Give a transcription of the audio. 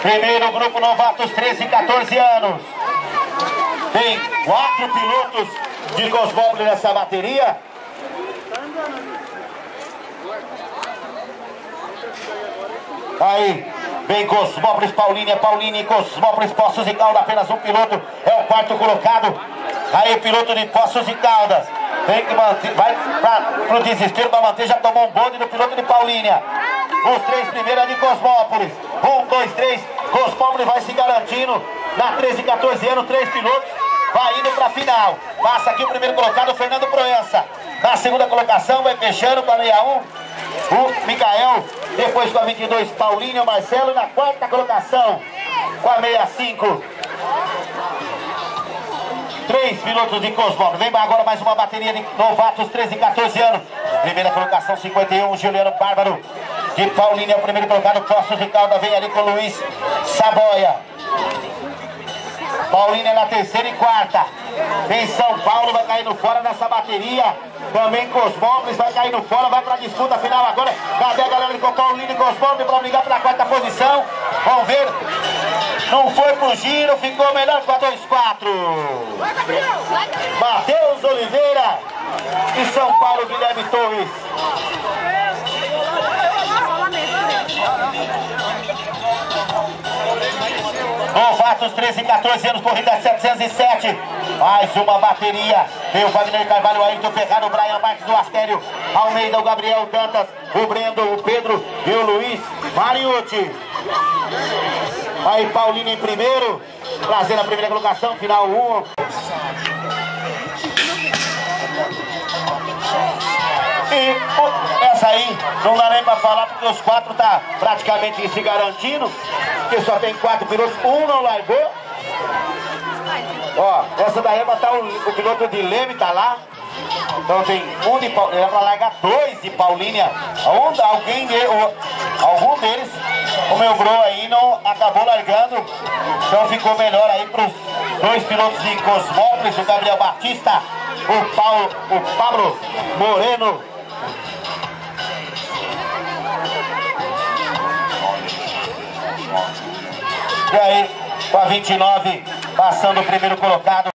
Primeiro grupo novatos, 13 e 14 anos. Tem 4 pilotos de Cosmópolis nessa bateria. Aí, vem Cosmópolis, Paulínia, e Cosmópolis, Poços de Caldas, apenas um piloto, é o quarto colocado. Aí, piloto de Poços de Caldas, tem que manter, vai pro desespero para manter, já tomou um bonde do piloto de Paulínia. Os 3 primeiros é de Cosmópolis, 1, 2, 3, Cosmópolis vai se garantindo, na 13 e 14 anos, 3 pilotos, vai indo para a final. Passa aqui o primeiro colocado, o Fernando Proença. Na segunda colocação, vai fechando com a 61, o Micael. Depois com a 22, Paulinho, o Marcelo. E na quarta colocação, com a 65, 3 pilotos de Cosmópolis. Vem agora mais uma bateria de novatos, 13 e 14 anos. Primeira colocação, 51, Juliano Bárbaro. De Paulinho é o primeiro colocado, Poços de Caldas. Vem ali com o Luiz Saboia. Paulinho é na terceira e quarta. Tem São Paulo, vai caindo fora nessa bateria. Também Cosmópolis vai caindo fora, vai para a disputa final agora. Cadê a galera de Paulinho e Cosmópolis para brigar pela quarta posição? Vamos ver. Não foi pro giro, ficou melhor com a 2-4. Matheus Oliveira e São Paulo, Guilherme Torres. Novatos, 13 e 14 anos, corrida 707. Mais uma bateria. Tem o Wagner Carvalho, o Ayrton Ferraro, o Brian Marques do Astério, Almeida, o Gabriel Dantas, o Brendo, o Pedro e o Luiz Mariucci. Aí Paulinho em primeiro, trazendo a primeira colocação, final 1. E essa aí não dá nem pra falar porque os 4 tá praticamente se garantindo, porque só tem 4 pilotos, um não largou. Ó, essa daí vai estar o piloto de Leme, tá lá. Então tem um de Paulínia, é pra largar 2 de Paulínia. Algum deles, o meu bro aí não acabou largando. Então ficou melhor aí pros 2 pilotos de Cosmópolis, o Gabriel Batista, o Pablo Moreno. E aí, com a 29, passando o primeiro colocado.